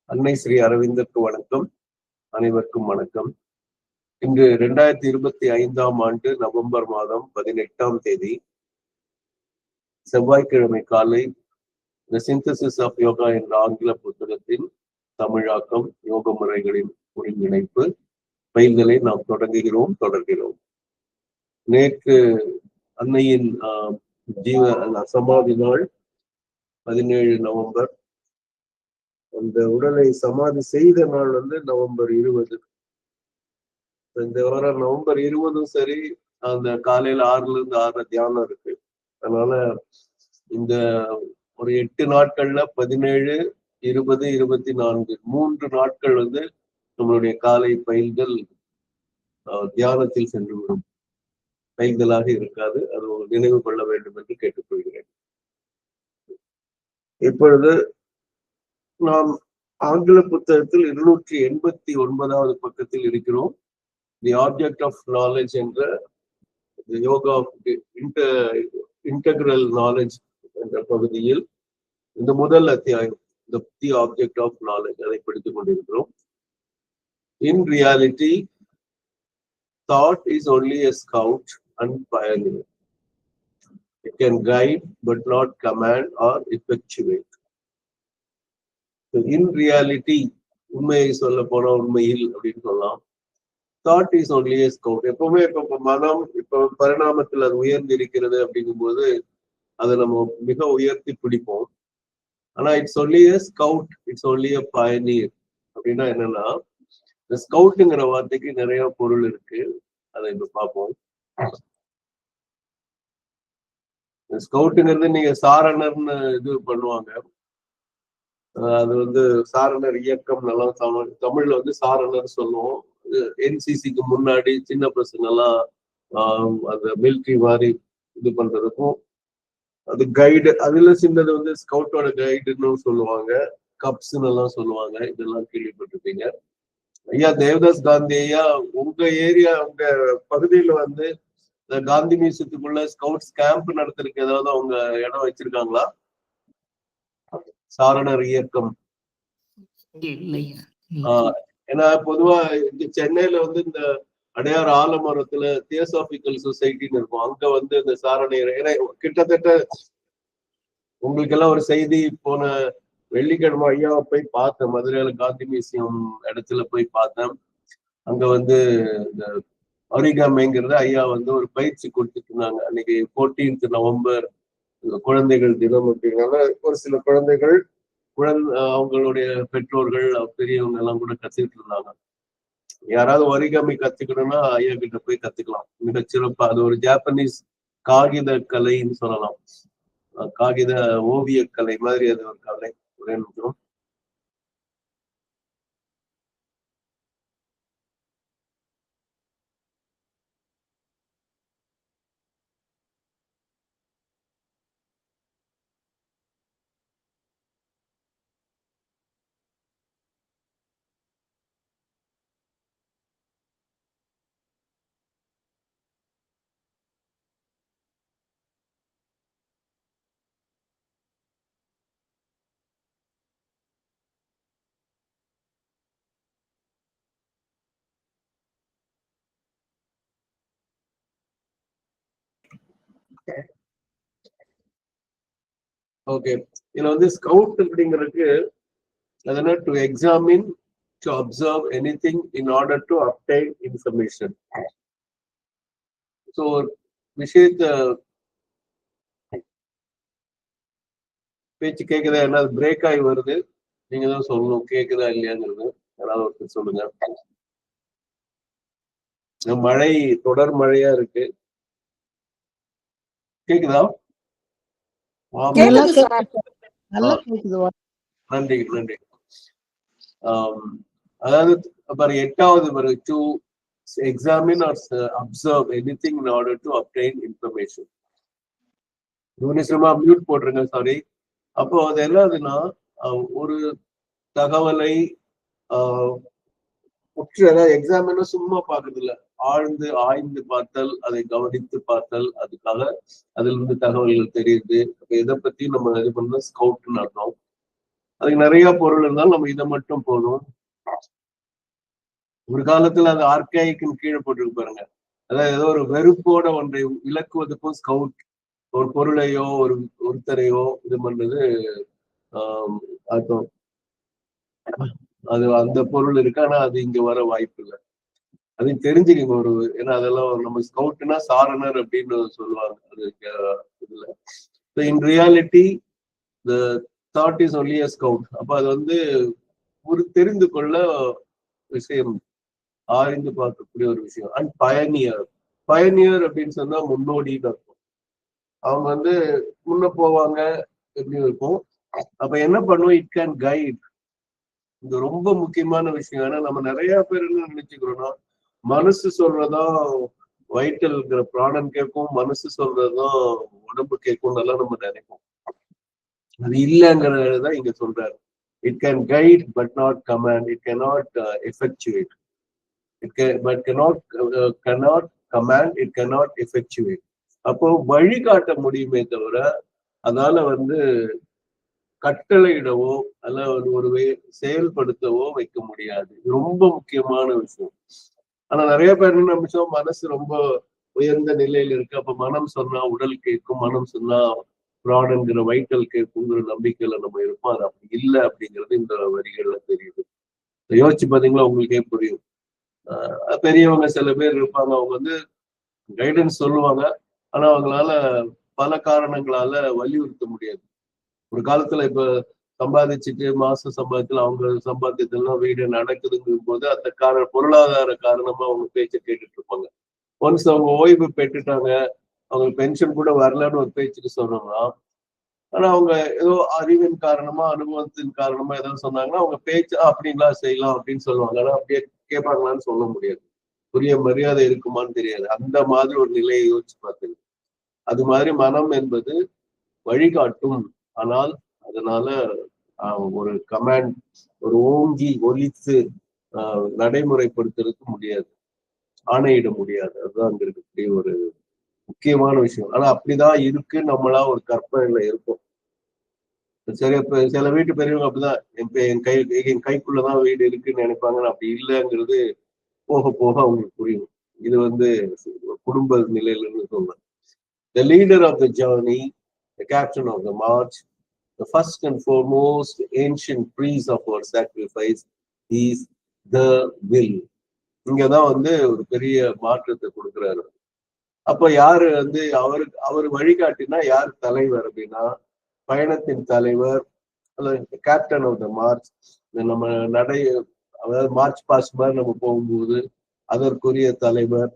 அன்னை ஸ்ரீ அரவிந்தருக்கு வணக்கம். அனைவருக்கும் வணக்கம். இன்று 2025ஆம் ஆண்டு நவம்பர் மாதம் 18ஆம் தேதி செவ்வாய்க்கிழமை காலை தி சிந்தசிஸ் ஆஃப் யோகா என்ற ஆங்கில புத்தகத்தின் தமிழாக்கம் யோக முறைகளின் ஒருங்கிணைப்பு பயில்களை நாம் தொடர்கிறோம். நேற்று அன்னையின் சமாதி நாள் 17 நவம்பர். அந்த உடலை சமாதி செய்த நாள் நவம்பர் 20. இந்த வாரம் நவம்பர் 20ம் சரி, அந்த காலையில 6ல இருந்து 6 தியானம் இருக்கு. அதனால இந்த ஒரு 8 நாட்கள்ல 17, 20, 24 3 நாட்கள் நம்மளுடைய காலை பயில்கள் தியானத்தில் சென்றுவிடும். பயில்களாக இருக்காது. அது நினைவு கொள்ள வேண்டும் என்று கேட்டுக்கொள்கிறேன். இப்பொழுது நாம் ஆங்கில புத்தகத்தில் 289வது பக்கத்தில் இருக்கிறோம். தி ஆப்ஜெக்ட் ஆஃப் நாலேஜ் என்ற யோகா இன்டெகிரல் நாலேஜ் என்ற பகுதியில் இந்த முதல் அத்தியாயம் தி ஆப்ஜெக்ட் ஆஃப் நாலேஜ் அதை படித்துக் கொண்டிருக்கிறோம். In reality, thought is only a scout and pioneer. It can guide but not command or effectuate. In reality, உண்மையை சொல்ல போனா உண்மையில் அப்படின்னு சொல்லலாம். Thought is only a scout. எப்பவுமே இப்ப மனம் இப்ப பரிணாமத்தில் அது உயர்ந்து இருக்கிறது அப்படிங்கும்போது அதை நம்ம மிக உயர்த்தி பிடிப்போம். ஆனா it's only a scout, it's only a pioneer. அப்படின்னா என்னன்னா, இந்த ஸ்கவுட்டுங்கிற வார்த்தைக்கு நிறைய பொருள் இருக்கு. அதை இப்ப பார்ப்போம். ஸ்கவுட்டுங்கிறது நீங்க சாரணர்னு இது பண்ணுவாங்க. அது சாரணர் இயக்கம் நல்லா தமிழ்ல சாரணர் சொல்லுவோம். என்சிசிக்கு முன்னாடி சின்ன பசங்க எல்லாம் அந்த மிலிட்ரி மாதிரி இது பண்றதுக்கும், அது கைடு அதுல சின்னது ஸ்கவுட்டோட கைடுன்னு சொல்லுவாங்க. கப்ஸ்ன்னு எல்லாம் சொல்லுவாங்க. இதெல்லாம் கேள்விப்பட்டிருப்பீங்க. ஐயா தேவதாஸ் காந்தி ஐயா, உங்க ஏரியா உங்க பகுதியில இந்த காந்தி மியூசியத்துக்குள்ள ஸ்கவுட்ஸ் கேம்ப் நடத்துறதுக்கு ஏதாவது அவங்க இடம் வச்சிருக்காங்களா? சாரணர் இயக்கம். ஏன்னா பொதுவா சென்னையில இந்த அடையாறு ஆலமரத்துல தியோசாபிக்கல் சொசைட்டின்னு இருக்கும். அங்க இந்த சாரணையர், ஏன்னா கிட்டத்தட்ட உங்களுக்கு எல்லாம் ஒரு செய்தி, போன வெள்ளிக்கிழமை ஐயாவை போய் பார்த்தேன். மதுரையில காந்தி மியூசியம் இடத்துல போய் பார்த்தேன். அங்க இந்த அரிகாமைங்கிறத ஐயா ஒரு பயிற்சி கொடுத்துட்டு இருந்தாங்க. அன்னைக்கு 14th நவம்பர் குழந்தைகள் தினம் அப்படிங்கிறத ஒரு சில குழந்தைகள் அவங்களுடைய பெற்றோர்கள் பெரியவங்க எல்லாம் கூட கத்துக்கிட்டு இருந்தாங்க. யாராவது ஒரிகாமி கத்துக்கணும்னா ஐயா கிட்ட போய் கத்துக்கலாம். மிகச்சிறப்பா அது ஒரு ஜாப்பனீஸ் காகித கலைன்னு சொல்லலாம். காகித ஓவிய கலை மாதிரி அது ஒரு கலை. ஒரே நிமிஷம். ஓகே, இதுல ஸ்கவுட் அப்படிங்கிறதுக்கு அதனால to examine, to observe anything in order to obtain information. So விஷயத்த பேச்சு கேட்குதா? என்ன பிரேக் ஆகி வருது, நீங்க தான் சொல்லணும் கேட்குதா இல்லையாங்கிறது. யாராவது ஒருத்தர் சொல்லுங்க. மழை தொடர் மழையா இருக்கு. கேக்குதா? நன்றி நன்றி. அதாவது 8வது to examine or observe anything in order to obtain information. Mute போட்டுருங்க, சாரி. அப்போ அது என்னதுன்னா, ஒரு தகவலை எக்ஸாமின சும்மா பாக்குறது இல்ல, ஆழ்ந்து ஆய்ந்து பார்த்தல், அதை கவனித்து பார்த்தல், அதுக்காக அதுல இருந்து தகவல்கள் தெரியுது. எதை பத்தி நம்ம இது பண்ண ஸ்கவுட்னு அர்த்தம். அதுக்கு நிறைய பொருள் இருந்தாலும் நம்ம இதை மட்டும் போதும். ஒரு காலத்துல அது ஆர்காயிக்குன்னு கீழே போட்டுருக்கு பாருங்க. அதாவது ஏதோ ஒரு வெறுப்போட ஒன்றை விளக்குவதற்கும் ஸ்கவுட் ஒரு பொருளையோ ஒருத்தரையோ இது பண்றது அர்த்தம். அது அந்த பொருள் இருக்கு, ஆனா அது இங்க வர வாய்ப்பு இல்லை. அதையும் தெரிஞ்சுக்கங்க. ஏன்னா அதெல்லாம் நம்ம ஸ்கவுட்னா சாரணர் அப்படின்னு சொல்லுவாங்க. அது இதுல in reality the thought is only a scout. அப்ப அது ஒரு தெரிந்து கொள்ள விஷயம், ஆய்ந்து பார்க்கக்கூடிய ஒரு விஷயம். அண்ட் பயனியர் அப்படின்னு சொன்னா முன்னோடின்னு இருக்கும். அவங்க முன்ன போவாங்க எப்படி இருக்கும். அப்ப என்ன பண்ணுவோம், இட் கேன் கைட். இது ரொம்ப முக்கியமான விஷயம். ஏன்னா நம்ம நிறைய பேர் என்ன நினைச்சுக்கிறோம்னா, மனசு சொல்றதும் வைட்டல்ங்கிற பிராணம் கேட்கும், மனசு சொல்றதும் உடம்பு கேட்கும் நல்லா நம்ம நினைப்போம். அது இல்லைங்கிறதான் இங்க சொல்றாரு. It can guide but not command. It cannot effectuate. But cannot command. It cannot effectuate. அப்போ வழிகாட்ட முடியுமே தவிர அதால கட்டளையிடவோ அல்ல ஒரு செயல்படுத்தவோ வைக்க முடியாது. ரொம்ப முக்கியமான விஷயம். ஆனா நிறைய பேர் என்ன நிமிஷம் மனசு ரொம்ப உயர்ந்த நிலையில இருக்கு, அப்ப மனம் சொன்னா உடல் கேட்கும், மனம் சொன்னா பிராணங்கிற வைட்டல் கேட்குங்கிற நம்பிக்கையில நம்ம இருப்போம். அது அப்படி இல்லை அப்படிங்கிறது இந்த வரிகள்ல தெரியுது. யோசிச்சு பாத்தீங்களா, உங்களுக்கே புரியும். பெரியவங்க சில பேர் இருப்பாங்க, அவங்க கைடன்ஸ் சொல்லுவாங்க, ஆனா அவங்களால பல காரணங்களால வலியுறுத்த முடியாது. ஒரு காலத்துல இப்ப சம்பாதிச்சுட்டு மாச சம்பாதித்துல அவங்க சம்பாத்தியத்தெல்லாம் வீடு நடக்குதுங்கும் போது அந்த பொருளாதார காரணமா அவங்க பேச்ச கேட்டுட்டு இருப்பாங்க. ஒன்ஸ் அவங்க ஓய்வு பெற்றுட்டாங்க, அவங்களுக்கு பென்ஷன் கூட வரலன்னு ஒரு பேச்சுக்கு சொன்னோம்னா, ஆனா அவங்க ஏதோ அறிவின் காரணமா அனுபவத்தின் காரணமா ஏதாவது சொன்னாங்கன்னா அவங்க பேச்சு அப்படிங்களா செய்யலாம் அப்படின்னு சொல்லுவாங்க. ஆனா அப்படியே கேட்பாங்களான்னு சொல்ல முடியாது. புரிய மரியாதை இருக்குமான்னு தெரியாது. அந்த மாதிரி ஒரு நிலையை யோசிச்சு பார்த்தது. அது மாதிரி மனம் என்பது வழிகாட்டும். ஆனால் அதனால ஒரு கமாண்ட், ஒரு ஓங்கி ஒலித்து நடைமுறைப்படுத்துறதுக்கு முடியாது, ஆணையிட முடியாது. அதுதான் அங்க இருக்கக்கூடிய ஒரு முக்கியமான விஷயம். ஆனா அப்படிதான் இருக்கு, நம்மளா ஒரு கற்பனையில இருக்கும். சரி, இப்ப சில வீட்டு பெரியவங்க அப்படிதான் என் கைக்குள்ளதான் வீடு இருக்குன்னு நினைப்பாங்க. அப்படி இல்லைங்கிறது போக போக அவங்களுக்கு புரியும். இது குடும்ப நிலையில இருந்து சொல்றேன். The leader of the journey, the captain of the march, the first and foremost ancient priest of our sacrifice is the will. இங்கதான் ஒரு பெரிய மாற்றத்தை கொடுக்குறாரு. அப்ப யாரு அவர் வழிகாட்டினா யார் தலைவர் அப்படின்னா, பயணத்தின் தலைவர் அல்லது கேப்டன் ஆஃப் த மார்ச். நம்ம அதாவது மார்ச் பாஸ்ட் மாதிரி நம்ம போகும்போது அதற்குரிய தலைவர்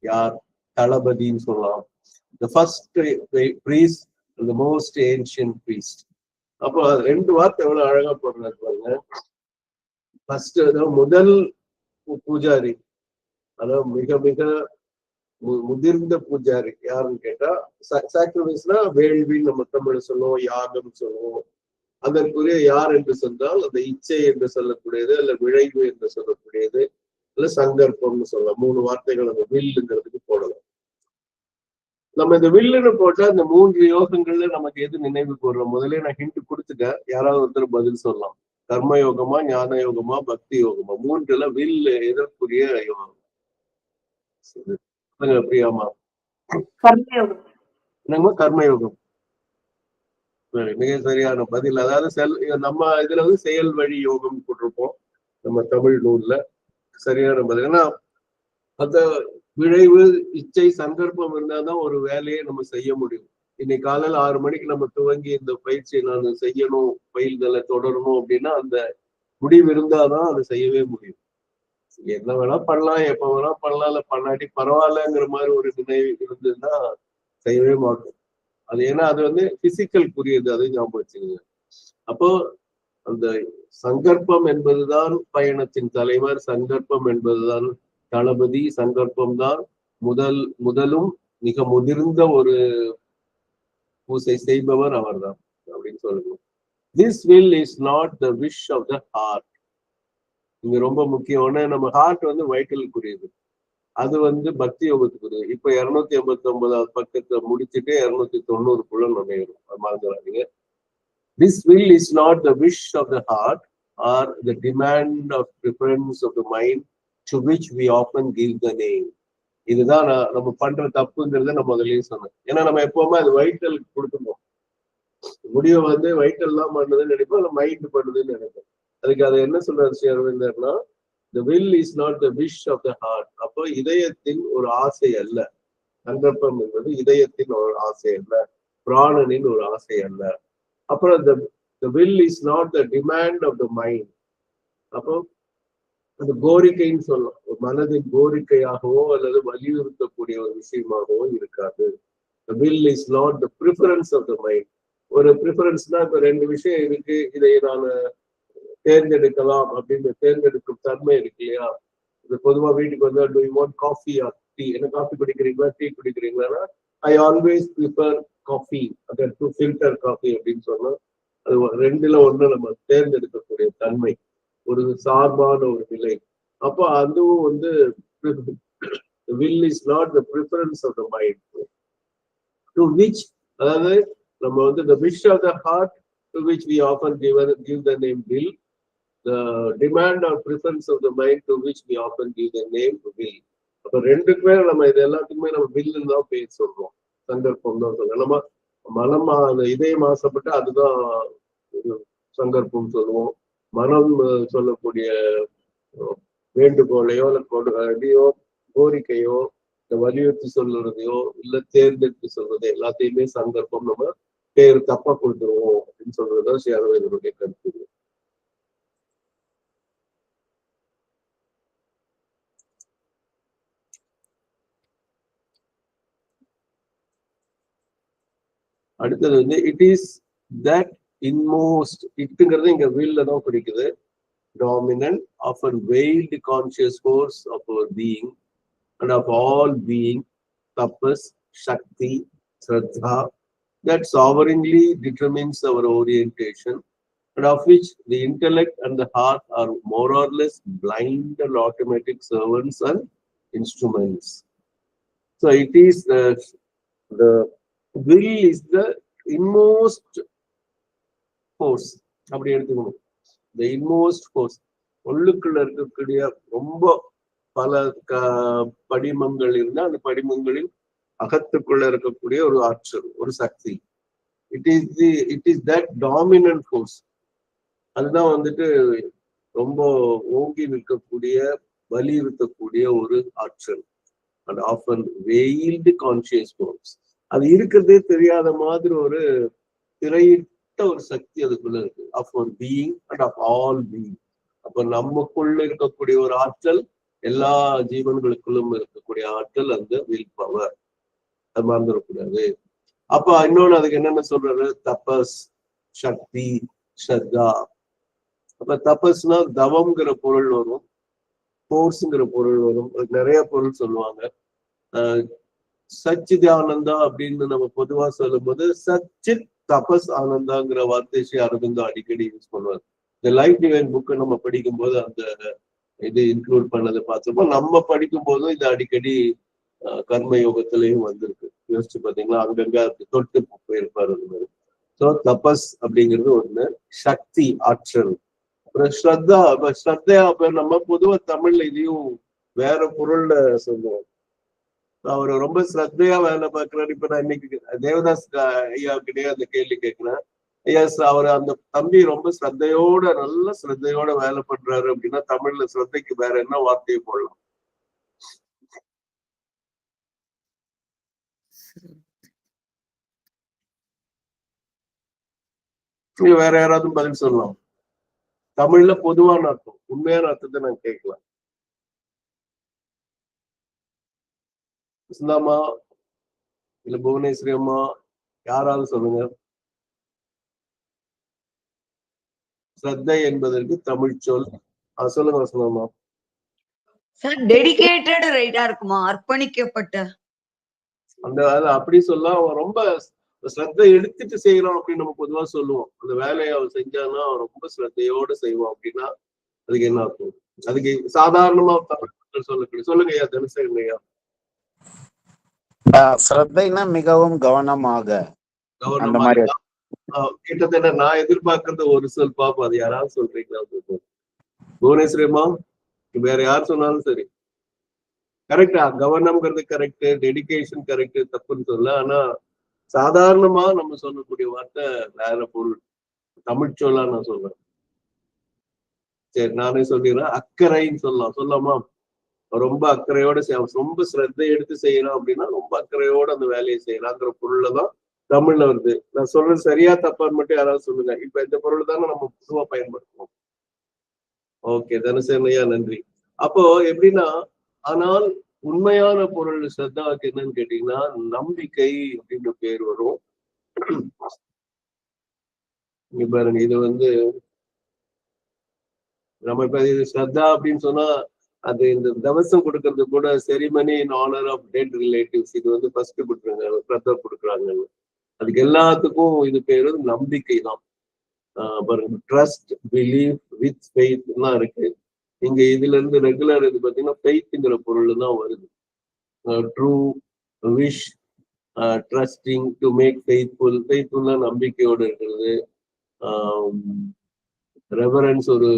யார், தளபதின்னு சொல்லலாம். The first priest and the most ancient priest. அப்போ ரெண்டு வார்த்தை எவ்வளவு அழகா போடுறாரு பாருங்க. ஃபர்ஸ்ட் முதல் பூஜாரி, அதாவது மிக மிக முதிர்ந்த பூஜாரி யாருன்னு கேட்டா, சாக்ரிஃபைஸ்னா வேள்வின்னு நம்ம தமிழ் சொல்லுவோம், யாகம் சொல்லுவோம். அதற்குரிய யார் என்று சொன்னால் அந்த இச்சை என்று சொல்லக்கூடியது, அல்ல விளைவு என்று சொல்லக்கூடியது, இல்ல சங்கற்பம்னு சொல்லலாம். 3 வார்த்தைகள் அந்த வில்லுங்கிறதுக்கு போடலாம். நம்ம இந்த வில்லுன்னு போட்டா இந்த 3 யோகங்கள்ல நமக்கு எது நினைவுக்கு வரும்? முதலே நான் ஹிண்ட் கொடுத்துட்டேன், யாராவது ஒருத்தர் பதில் சொல்லலாம். கர்ம யோகமா, ஞான யோகமா, பக்தி யோகமா? 3ல வில்லு எதற்குரிய யோகம்? பிரியாமா? என்னங்கம்மா? கர்மயோகம். மிக சரியான பதில். அதாவது நம்ம இதுல செயல் வழி யோகம் போட்டிருப்போம் நம்ம தமிழ் நூல்ல. சரியான பதில். ஏன்னா அந்த விளைவு, இச்சை, சங்கற்பம் இருந்தாதான் ஒரு வேலையை நம்ம செய்ய முடியும். இன்னைக்கு காலையில 6 மணிக்கு நம்ம துவங்கி இந்த பயிற்சியை நான் செய்யணும், பயில்களை தொடரணும் அப்படின்னா அந்த முடிவு இருந்தாதான் அதை செய்யவே முடியும். என்ன வேணா பண்ணலாம், எப்ப வேணா பண்ணலாம், இல்ல பண்ணாட்டி பரவாயில்லங்கிற மாதிரி ஒரு நினைவு இருந்ததுன்னா செய்யவே மாட்டோம். அது ஏன்னா அது பிசிக்கல்குரியது, அதை ஞாபகம் வச்சுக்கோங்க. அப்போ அந்த சங்கற்பம் என்பதுதான் பயணத்தின் தலைவர், சங்கற்பம் என்பதுதான் தளபதி, சங்கற்பம் தான் முதலும் மிக முதிர்ந்த ஒரு பூசை செய்பவர் அவர்தான் அப்படின்னு சொல்லணும். This will is not the wish of the heart. இங்க ரொம்ப முக்கியம். நம்ம ஹார்ட் வைட்டலுக்குரியது, அது பக்தி யோகத்துக்குரியது. இப்ப 289 பக்கத்தை முடிச்சுட்டு 290 நுழையிடும், மறந்துடாதீங்க. This will is not the wish of the heart or the demand of preference of the mind to which we often give the name. இதுதான் நம்ம பண்ற தப்புங்கிறத நம்ம முதல்லயே சொன்னோம். ஏன்னா நம்ம எப்பவுமே அது வைட்டலுக்கு கொடுக்கணும். முடிவை வந்து வைட்டல் தான் பண்ணுதுன்னு நினைப்போம், இல்லை மைண்ட் பண்ணுதுன்னு நினைப்போம். அதுக்கு அதை என்ன சொல்றாரு Sri அரவிந்தர்னா, the will is not the wish of the heart. அப்போ இதயத்தின் ஒரு ஆசை அல்ல. சந்தர்ப்பம் என்பது இதயத்தின் ஒரு ஆசை அல்ல, பிராணனின் ஒரு ஆசை அல்ல. அப்புறம் the will is not the demand of the mind. அப்போ அந்த கோரிக்கைன்னு சொல்லலாம், மனதின் கோரிக்கையாகவோ அல்லது வலியுறுத்தக்கூடிய ஒரு விஷயமாகவோ இருக்காது. The will is not the preference of the mind. ஒரு ப்ரிஃபரன்ஸ்னா இப்ப ரெண்டு விஷயம் இருக்கு, இதை நான் தேர்ந்தெடுக்கலாம் அப்படின்னு தேர்ந்தெடுக்கும் தன்மை இருக்கு இல்லையா? இது பொதுவா வீட்டுக்கு வந்தா do you want coffee or tea? என்ன காஃபி குடிக்கிறீங்களா டீ குடிக்கிறீங்களா? I always prefer coffee, அது டு ஃபில்டர் காஃபி அப்படின்னு சொன்னா அது ரெண்டுல ஒண்ணு நம்ம தேர்ந்தெடுக்கக்கூடிய தன்மை, ஒரு சார்பான ஒரு நிலை. அப்போ அதுவும் வந்து will is not the preference of the mind to which, அதாவது நம்ம வந்து the wish of the heart to which we often give the name will, the demand or preference of the mind to which we often give the name will. அப்ப ரெண்டுக்குமே நம்ம இது எல்லாத்துக்குமே நம்ம வில்லுன்னு தான் பேர் சொல்றோம், சங்கல்பம் தான் சொல்றோம். நம்ம மனம் அந்த இதயம் ஆசைப்பட்டு அதுதான் சங்கல்பம் சொல்லுவோம். மனம் சொல்லக்கூடிய வேண்டுகோளையோ இல்லையோ கோரிக்கையோ வலியுறுத்தி சொல்றதையோ இல்ல தேர்ந்தெடுத்து சொல்றது எல்லாத்தையுமே சங்கல்பம் நம்ம பேர் தப்பா கொடுத்துருவோம் அப்படின்னு சொல்றதுதான் ஸ்ரீ அரவிந்தருடைய கருத்து. அடுத்தது வந்து இட் இஸ் தட் இன்மோஸ்ட், இட்டுங்கிறது இங்க வீல்ல தான் பிடிக்குது, dominant often veiled conscious force of our being and of all being, tapas, shakti, shraddha, that sovereignly determines our orientation and of which the intellect and the heart are more or less blind and automatic servants and instruments. So it is the will is the inmost force, அப்படி எடுத்துக்கணும். The inmost force, உள்ளுக்குள்ள இருக்கக்கூடிய ரொம்ப பல படிமங்கள் இருந்தா அந்த படிமங்களில் அகத்துக்குள்ள இருக்கக்கூடிய ஒரு ஆற்றல், ஒரு சக்தி. It is that dominant force. அதுதான் வந்துட்டு ரொம்ப ஓங்கி நிற்கக்கூடிய வலியுறுத்தக்கூடிய ஒரு ஆற்றல். And often veiled conscious force. அது இருக்கிறதே தெரியாத மாதிரி ஒரு திரையிட்ட ஒரு சக்தி அதுக்குள்ள இருக்கு. ஆஃப் ஒரு being and half all being. அப்ப நமக்குள்ள இருக்கக்கூடிய ஒரு ஆற்றல், எல்லா ஜீவன்களுக்குள்ளும் இருக்கக்கூடிய ஆற்றல் அந்த வில் பவர். அது மறந்துடக்கூடாது. அப்ப இன்னொன்னு அதுக்கு என்னென்ன சொல்றாரு? தபஸ், சக்தி, ஸ்ரத்தா. அப்ப தபஸ்னா தவம்ங்கிற பொருள் வரும், ஃபோர்ஸ்ங்கிற பொருள் வரும், நிறைய பொருள் சொல்லுவாங்க. சச்சிதானந்தா அப்படின்னு நம்ம பொதுவா சொல்லும் போது சச்சித் தபஸ் ஆனந்தாங்கிற வார்த்தை ஸ்ரீ அரவிந்தோ அடிக்கடி யூஸ் பண்ணுவார். இந்த லைஃப் டிவைன் புக்கை நம்ம படிக்கும் போது அந்த இது இன்க்ளூட் பண்ணதை பார்த்தப்போ நம்ம படிக்கும் போதும் இது அடிக்கடி கர்ம யோகத்திலையும் வந்திருக்கு. யோசிச்சு பார்த்தீங்களா, அங்கங்க தொட்டு போயிருப்பாரு அந்த மாதிரி. ஸோ தபஸ் அப்படிங்கிறது ஒண்ணு. சக்தி, ஆற்றல். அப்புறம் ஸ்ரத்தா. ஸ்ரத்தா அப்ப நம்ம பொதுவா தமிழ்ல இதையும் வேற பொருள்ல சொல்லுவோம். அவர் ரொம்ப ஸ்ரத்தையா வேலை பார்க்கிறாரு. இப்ப நான் இன்னைக்கு தேவதாஸ் ஐயா கிட்டே அந்த கேள்வி கேட்கிறேன். ஐயா, அவர் அந்த தம்பி ரொம்ப ஸ்ரத்தையோட, நல்ல ஸ்ரத்தையோட வேலை பண்றாரு அப்படின்னா தமிழ்ல ஸ்ரத்தைக்கு வேற என்ன வார்த்தையை போடலாம்? வேற யாராவது பதில் சொல்லலாம்? தமிழ்ல பொதுவான அர்த்தம், உண்மையான அர்த்தத்தை நான் கேட்கலாம். சுந்தாமா இல்ல புவனேஸ்வரி அம்மா, யாராவது சொல்லுங்க. ஸ்ரத்தை என்பதற்கு தமிழ் சொல் சொல்லுங்க சுந்தாமா. டெடிகேட்டட் ரைட்டா இருக்குமா? அர்ப்பணிக்கப்பட்ட. அந்த அப்படி சொல்லலாம். அவன் ரொம்ப ஸ்ரத்தை எடுத்துட்டு செய்யறான் அப்படின்னு நம்ம பொதுவா சொல்லுவோம். அந்த வேலையை அவன் செஞ்சான்னா அவன் ரொம்ப ஸ்ரத்தையோட செய்வான் அப்படின்னா அதுக்கு என்ன அர்த்தம்? அதுக்கு சாதாரணமா தமிழ் சொல்லக்கூடிய சொல்லுங்க ஐயா, தனுசேகரன் ஐயா. ஸ்ரத்தைனா மிகவும் கவனமாக, அந்த மாதிரி கிட்டத்தட்ட நான் எதிர்பார்க்கறது ஒரு சொல் பாப்போம். அது யாராவது சொல்றீங்களா? புவனேஸ்வரிமா, வேற யார் சொன்னாலும் சரி. கரெக்டா, கவனம்ங்கிறது கரெக்ட், டெடிகேஷன் கரெக்ட், தப்புன்னு சொல்ல. ஆனா சாதாரணமா நம்ம சொல்லக்கூடிய வார்த்தை வேற பொருள். தமிழ் சொல்லா நான் சொல்றேன். சரி, நானே சொல்லிடுறேன். அக்கறைன்னு சொல்லலாம். சொல்லலாமா? ரொம்ப அக்கறையோட ரொம்ப சிரத்தை எடுத்து செய்யறோம் அப்படின்னா ரொம்ப அக்கறையோட அந்த வேலையை செய்யலாங்கிற பொருள்ல தான் தமிழ்ல வருது. நான் சொல்றது சரியா தப்பான்னு மட்டும் யாராவது சொல்லுங்க. இப்ப இந்த பொருள் தானே நம்ம பொதுவா பயன்படுத்துவோம். ஓகே, தனசேனையா, நன்றி. அப்போ எப்படின்னா, ஆனால் உண்மையான பொருள் ஸ்ரத்தாவுக்கு என்னன்னு கேட்டீங்கன்னா நம்பிக்கை அப்படின்னு பேர் வரும். இங்க பாருங்க, இது வந்து நம்ம இப்ப இது ஸ்ரத்தா அப்படின்னு சொன்னா அது இந்த தவசம் கொடுக்கறது கூட ceremony in honour of dead relatives, இது வந்து ஃபர்ஸ்ட் கொடுக்குறாங்க, ஸ்ரத்தா கொடுக்குறாங்க. அதுக்கு எல்லாத்துக்கும் இது பேரு நம்பிக்கை தான். பாருங்க, ட்ரஸ்ட், பிலீவ், வித் ஃபெய்த் எல்லாம் இருக்கு. இங்க இதுல இருந்து ரெகுலர் இது பாத்தீங்கன்னா ஃபெய்த்ங்கிற பொருள் தான் வருது. True, wish, trusting, to make faithful. ஃபெய்த்ஃபுல்லா நம்பிக்கையோடு இருக்கிறது. ரெவரன்ஸ், ஒரு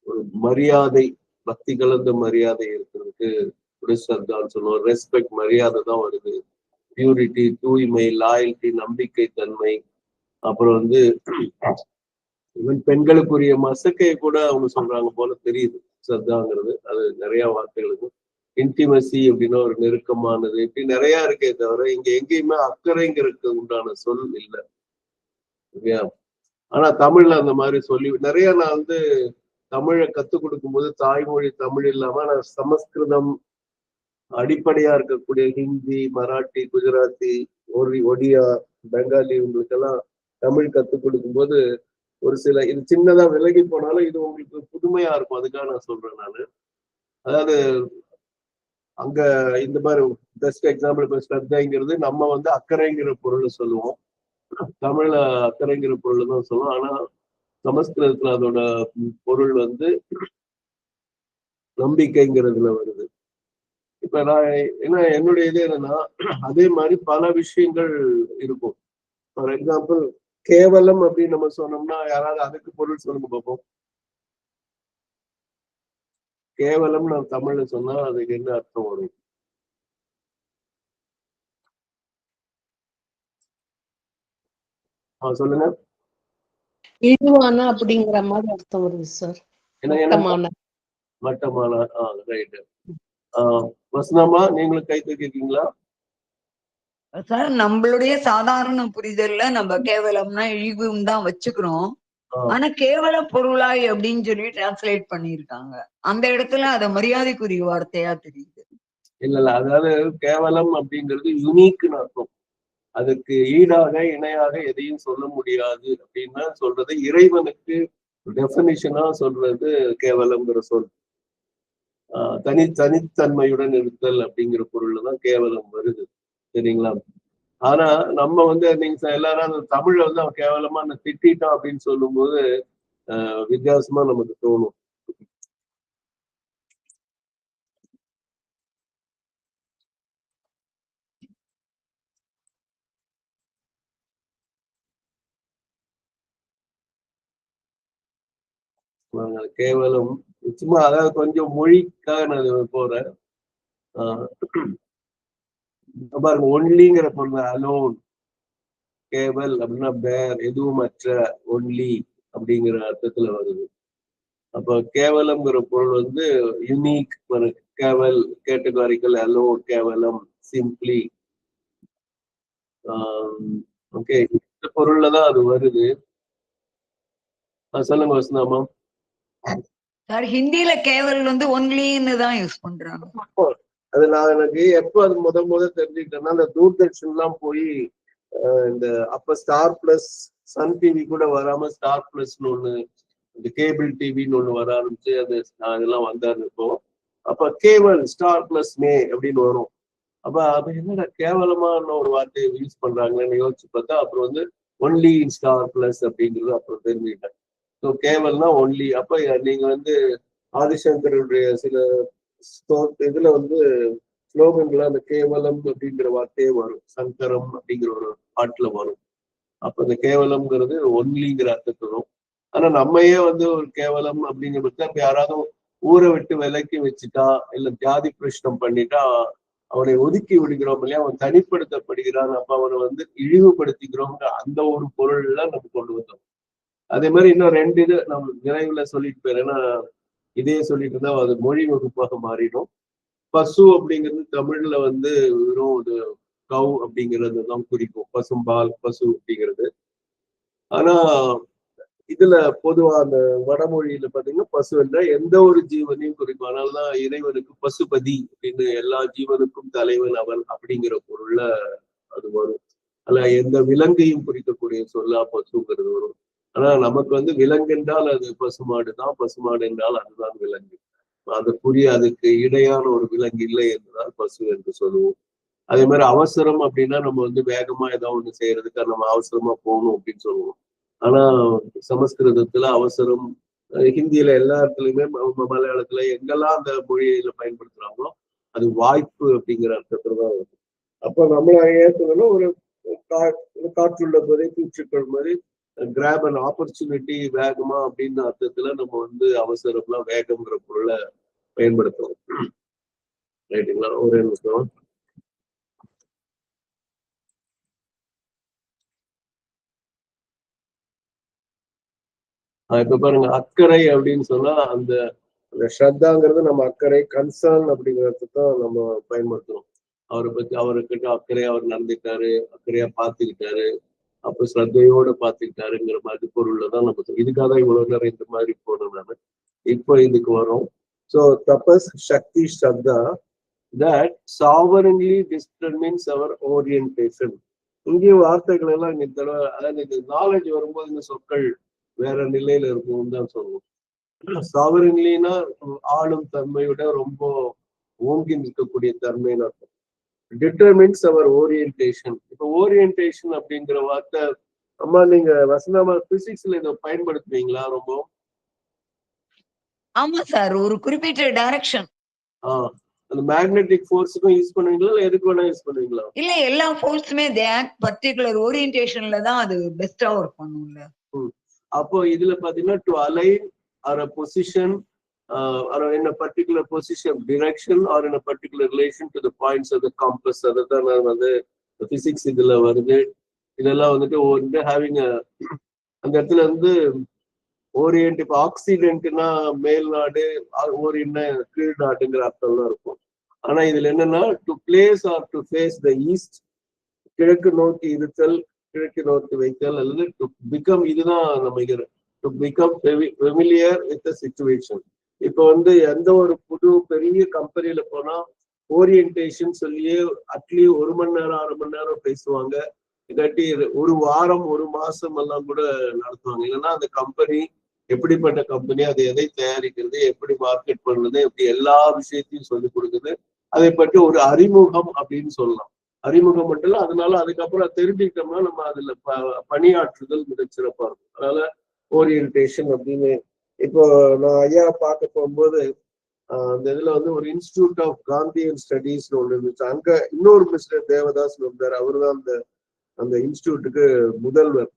ஒரு மரியாதை, பக்தி கலந்த மரியாதை இருக்கிறதுக்கு ஸ்ரத்தான்னு சொல்லுவோம். ரெஸ்பெக்ட், மரியாதை தான் வருது. பியூரிட்டி, தூய்மை, லாயல்டி, நம்பிக்கை தன்மை. அப்புறம் வந்து ஈவன் பெண்களுக்குரிய மசக்கையை கூட அவங்க சொல்றாங்க போல தெரியுது ஸ்ரத்தாங்கிறது. அது நிறைய வார்த்தைகளுக்கு இன்டிமசி அப்படின்னா ஒரு நெருக்கமானது, இப்படி நிறைய இருக்கே தவிர இங்க எங்கேயுமே அக்கறைங்கிறதுக்கு உண்டான சொல் இல்லை. இல்லையா? ஆனா தமிழ்ல அந்த மாதிரி சொல்லி நிறைய நான் வந்து தமிழை கத்துக் கொடுக்கும் போது தாய்மொழி தமிழ் இல்லாம நான் சமஸ்கிருதம், அடிப்படையா இருக்கக்கூடிய ஹிந்தி, மராட்டி, குஜராத்தி, ஒடியா, பெங்காலி, உங்களுக்கெல்லாம் தமிழ் கத்துக் கொடுக்கும் போது ஒரு சில இது சின்னதா விலகி போனாலும் இது உங்களுக்கு புதுமையா இருக்கும். அதுக்காக நான் சொல்றேன் நானு. அதாவது அங்க இந்த மாதிரி பெஸ்ட் எக்ஸாம்பிள், இப்ப ஸ்ரத்தைங்கிறது நம்ம வந்து அக்கறைங்கிற பொருளை சொல்லுவோம். தமிழ்ல அக்கறைங்கிற பொருள் தான் சொல்லுவோம். ஆனா சமஸ்கிருதத்துல அதோட பொருள் வந்து நம்பிக்கைங்கிறதுல வருது. இப்ப நான் என்னுடைய இது என்னன்னா, அதே மாதிரி பல விஷயங்கள் இருக்கும். ஃபார் எக்ஸாம்பிள், கேவலம் அப்படின்னு நம்ம சொன்னோம்னா யாராவது அதுக்கு பொருள் சொல்லுங்க பார்ப்போம். கேவலம் நான் தமிழ்ல சொன்னா அதுக்கு என்ன அர்த்தம் வரும்? சொல்லுங்க. இழிவான அப்படிங்கிற மாதிரி அர்த்தம் வருது சார். மட்டமான. ரைட். வசனமா, நீங்களும் கை தூக்கிருக்கீங்களா? சார், நம்மளுடைய சாதாரண புரிதல்ல நம்ம கேவலம்னா இழிவும் தான் வச்சுக்கிறோம். ஆனா கேவல பொருளாய் அப்படின்னு சொல்லி டிரான்ஸ்லேட் பண்ணிருக்காங்க. அந்த இடத்துல அத மரியாதைக்குரிய வார்த்தையா தெரியுது. இல்ல, அதாவது கேவலம் அப்படிங்கிறது யுனிக்னு அர்த்தம். அதுக்கு ஈடாக இணையாக எதையும் சொல்ல முடியாது அப்படின்னா சொல்றது, இறைவனுக்கு டெபினிஷனா சொல்றது கேவலம்ங்கிற சொல். தனித்தன்மையுடன் இருத்தல் அப்படிங்கிற பொருள்ல தான் கேவலம் வருது. சரிங்களா? ஆனா நம்ம வந்து நீங்க எல்லாரும் அந்த தமிழ்ல வந்து அவன் கேவலமா திட்டான் அப்படின்னு சொல்லும் போது வித்தியாசமா நமக்கு தோணும். கேவலம் சும்மா, அதாவது கொஞ்சம் மொழிக்காக நான் போறேன். பாருங்க, ஒன்லிங்கிற பொருள் அலோன். கேவல் அப்படின்னா பேர், எதுவும் மற்ற, ஒன்லி அப்படிங்கிற அர்த்தத்துல வருது. அப்ப கேவலம்ங்கிற பொருள் வந்து யூனிக். கேவல், கேட்டகாரிக்கல், அலோன், கேவலம், சிம்பிளி. ஓகே, இந்த பொருள்ல தான் அது வருது. சொல்லுங்க வசனாமா. சார், ஹிந்தியில கேவல் வந்து ஒன்லின்னு தான் யூஸ் பண்றாங்க. அது நான் எனக்கு எப்போ அது முதல் தெரிஞ்சுக்கிட்டேன்னா, அந்த தூர்தர்ஷன் எல்லாம் போய் இந்த அப்ப ஸ்டார் பிளஸ், சன் டிவி கூட வராம ஸ்டார் பிளஸ்ன்னு ஒண்ணு, இந்த கேபிள் டிவின்னு ஒண்ணு வர ஆரம்பிச்சு அது அதெல்லாம் வந்தாரு இருக்கும். அப்ப கேவல் ஸ்டார் பிளஸ் மே அப்படின்னு வரும். அப்ப அது என்னடா கேவலமான ஒரு வார்த்தையை யூஸ் பண்றாங்கன்னு யோசிச்சு பார்த்தா அப்புறம் வந்து ஒன்லி ஸ்டார் பிளஸ் அப்படிங்கிறது அப்புறம் தெரிஞ்சுக்கிட்டேன். ஸோ கேவல்னா ஒன்லி. அப்ப நீங்க வந்து ஆதிசங்கருடைய சில இதுல வந்து ஸ்லோகன்ல அந்த கேவலம் அப்படிங்கிற வார்த்தையே வரும். சங்கரம் அப்படிங்கிற ஒரு பாட்டுல வரும். அப்ப இந்த கேவலம்ங்கிறது ஒன்லிங்கிற அர்த்தத்தை வரும். ஆனா நம்மையே வந்து ஒரு கேவலம் அப்படிங்கிறத இப்ப யாராவது ஊரை விட்டு விலக்கி வச்சுட்டா இல்ல ஜாதி பிரஷ்னம் பண்ணிட்டா அவனை ஒதுக்கி விடுகிறோம் இல்லையா, அவன் தனிப்படுத்தப்படுகிறான், அப்ப அவனை வந்து இழிவுபடுத்திக்கிறோம்ன்ற அந்த ஒரு பொருள்ல நம்ம கொண்டு வந்தோம். அதே மாதிரி இன்னும் 2 இது நம்ம விரைவுல சொல்லிட்டு போயிடும். ஏன்னா இதே சொல்லிட்டு இருந்தா அது மொழி வகுப்பாக மாறிடும். பசு அப்படிங்கிறது தமிழ்ல வந்து வெறும் ஒரு கவ் அப்படிங்கிறது தான் குறிக்கும், பசும்பால் பசு அப்படிங்கிறது. ஆனா இதுல பொதுவா அந்த வடமொழியில பாத்தீங்கன்னா பசு என்ற எந்த ஒரு ஜீவனையும் குறிக்கும். அதனாலதான் இறைவனுக்கு பசுபதி அப்படின்னு, எல்லா ஜீவனுக்கும் தலைவன் அவன் அப்படிங்கிற பொருள்ல அது வரும். அல்ல எந்த விலங்கையும் குறிக்கக்கூடிய சொல்லா பசுங்கிறது வரும். ஆனா நமக்கு வந்து விலங்கு என்றால் அது பசுமாடு தான், பசுமாடு என்றால் அதுதான் விலங்கு. அதுக்குரிய அதுக்கு இடையான ஒரு விலங்கு இல்லை என்றால் பசு என்று சொல்லுவோம். அதே மாதிரி அவசரம் அப்படின்னா நம்ம வந்து வேகமா ஏதாவது ஒண்ணு செய்யறதுக்கு நம்ம அவசரமா போகணும் அப்படின்னு சொல்லுவோம். ஆனா சமஸ்கிருதத்துல அவசரம், ஹிந்தியில எல்லா இடத்துலயுமே, மலையாளத்துல எங்கெல்லாம் அந்த மொழியில பயன்படுத்துறாங்களோ அது வாய்ப்பு அப்படிங்கிற அர்த்தத்துலதான் இருக்கும். அப்ப நம்மள ஏற்கனவே ஒரு காற்றுள்ள போதே பூச்சிக்கள் மாதிரி கிராப் அண்ட் ஆப்பர்ச்சுனிட்டி, வேகமா அப்படின்னு அர்த்தத்துல நம்ம வந்து அவசரம்லாம் வேகம்ங்கிற பொருளை பயன்படுத்துவோம். ரைட்டுங்களா? ஒரே நிமிஷம். இப்ப பாருங்க, அக்கறை அப்படின்னு சொன்னா அந்த ஸ்ரத்தாங்கிறது நம்ம அக்கறை, கன்சர்ன் அப்படிங்கிறது தான் நம்ம பயன்படுத்துறோம். அவரை பத்தி, அவர்கிட்ட அக்கறையா அவர் நடந்துட்டாரு, அக்கறையா பார்த்துக்கிட்டாரு, அப்ப ஸ்ரத்தையோட பார்த்துக்கிட்டாருங்கிற மாதிரி பொருள்ல தான் நம்ம இதுக்காக தான் இவ்வளவு நேரம் இந்த மாதிரி போனோம் நாம. இப்போ இதுக்கு வரும். ஸோ தபஸ் சக்தி ஸ்ரத்தா தட் சாவரன்லி டிட்டர்மின்ஸ் அவர் ஓரியன்டேஷன். இங்கேயும் வார்த்தைகள் எல்லாம் இந்த தடவை, அதாவது இந்த நாலேஜ் வரும்போது இந்த சொற்கள் வேற நிலையில இருக்கும்னு தான் சொல்லுவோம். சாவரன்லினா ஆளும் தன்மையோட ரொம்ப ஓங்கி நிற்கக்கூடிய தன்மைன்னு அர்த்தம். டிட்டர்மின்ஸ் அவர் ஓரியன்டேஷன். இப்ப ஓரியன்டேஷன் அப்படிங்கிற வார்த்தை, அம்மா நீங்க வசந்தமா பிசிக்ஸ்ல இதை பயன்படுத்துவீங்களா ரொம்ப? ஆமா சார், ஒரு குறிப்பிட்ட டைரக்ஷன். அந்த மேக்னெட்டிக் ஃபோர்ஸுக்கும் யூஸ் பண்ணுவீங்களா இல்ல எதுக்கு வேணா யூஸ் பண்ணுவீங்களா? இல்ல, எல்லா ஃபோர்ஸுமே தே ஆக்ட் பர்டிகுலர் ஓரியன்டேஷன்ல தான் அது பெஸ்டா ஒர்க் பண்ணும்ல. அப்போ இதுல பாத்தீங்கன்னா to align or a position or in a particular position of direction or in a particular relation to the points of the compass. அதுதான் நான் வந்து பிசிக்ஸ் இதுல வருது. இதெல்லாம் வந்துட்டு ஹேவிங் அந்த இடத்துல வந்து ஓரியன்ட், இப்போ ஆக்சிடென்ட்னா மேல் நாடு, ஓரியன்ட்னா கீழ் நாடுங்கிற அர்த்தம் தான் இருக்கும். ஆனா இதுல என்னன்னா to place or to face the east, கிழக்கு நோக்கி இருத்தல், கிழக்கு நோக்கி வைத்தல், அல்லது டு பிகம், இதுதான் நம்ம to become familiar with the situation. இப்ப வந்து எந்த ஒரு புது பெரிய கம்பெனில போனா ஓரியன்டேஷன் சொல்லியே அட்லீஸ்ட் 1 மணி நேரம் 1/2 மணி நேரம் பேசுவாங்க. இல்லாட்டி 1 வாரம் 1 மாசம் எல்லாம் கூட நடத்துவாங்க. இல்லைன்னா அந்த கம்பெனி எப்படிப்பட்ட கம்பெனி, அது எதை தயாரிக்கிறது, எப்படி மார்க்கெட் பண்ணுறது, எப்படி எல்லா விஷயத்தையும் சொல்லிக் கொடுக்குது, அதை பற்றி ஒரு அறிமுகம் அப்படின்னு சொல்லலாம். அறிமுகம் மட்டும் இல்லை, அதனால அதுக்கப்புறம் தெரிஞ்சுக்கிட்டோம்னா நம்ம அதுல பணியாற்றுதல் மிகச்சிறப்பா இருக்கும். அதனால ஓரியன்டேஷன் அப்படின்னு. இப்போ நான் ஐயா பார்க்க போகும்போது அந்த இதுல வந்து ஒரு இன்ஸ்டிடியூட் ஆஃப் காந்தியன் ஸ்டடீஸ் ஒன்று இருந்துச்சு. அங்க இன்னொரு மிஸ்டர் தேவதாஸ் இருந்தார். அவரு தான் அந்த இன்ஸ்டிடியூட்டுக்கு முதல்வர்.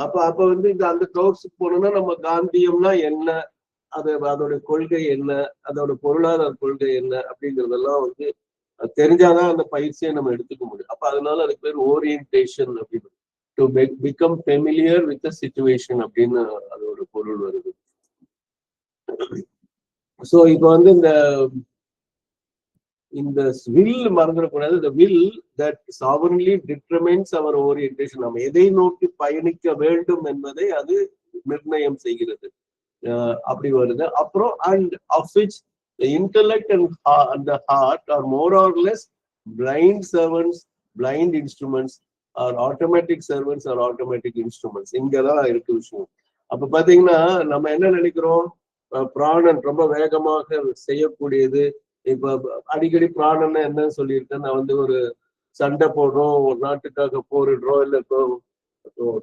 அப்ப வந்து அந்த கோர்ஸுக்கு போனோம்னா நம்ம காந்தியம்னா என்ன, அதோட கொள்கை என்ன, அதோட பொருளாதார கொள்கை என்ன அப்படிங்கிறதெல்லாம் வந்து தெரிஞ்சாதான் அந்த பயிற்சியை நம்ம எடுத்துக்க முடியும். அப்ப அதனால அதுக்கு பேர் ஓரியன்டேஷன் அப்படின்னு, to become familiar with the situation அப்படின்னு அதோட பொருள் வருது. ஸோ இப்போ வந்து இந்த வில் மறந்துடக்கூடாது. the will that sovereignly determines our orientation. நம்ம எதை நோக்கி பயணிக்க வேண்டும் என்பதை அது நிர்ணயம் செய்கிறது. அப்படி வருது. அப்புறம் and of which the intellect and the heart are more or less blind servants, blind instruments, or automatic servants or automatic instruments. இங்கதான் இருக்கு விஷயம். அப்ப பாத்தீங்கன்னா நம்ம என்ன நினைக்கிறோம், பிராணன் ரொம்ப வேகமாக செய்யக்கூடியது. இப்ப அடிக்கடி பிராணன்னா என்னன்னு சொல்லியிருக்கேன். நான் வந்து ஒரு சண்டை போடுறோம், ஒரு நாட்டுக்காக போரிடுறோம், இல்ல இப்போ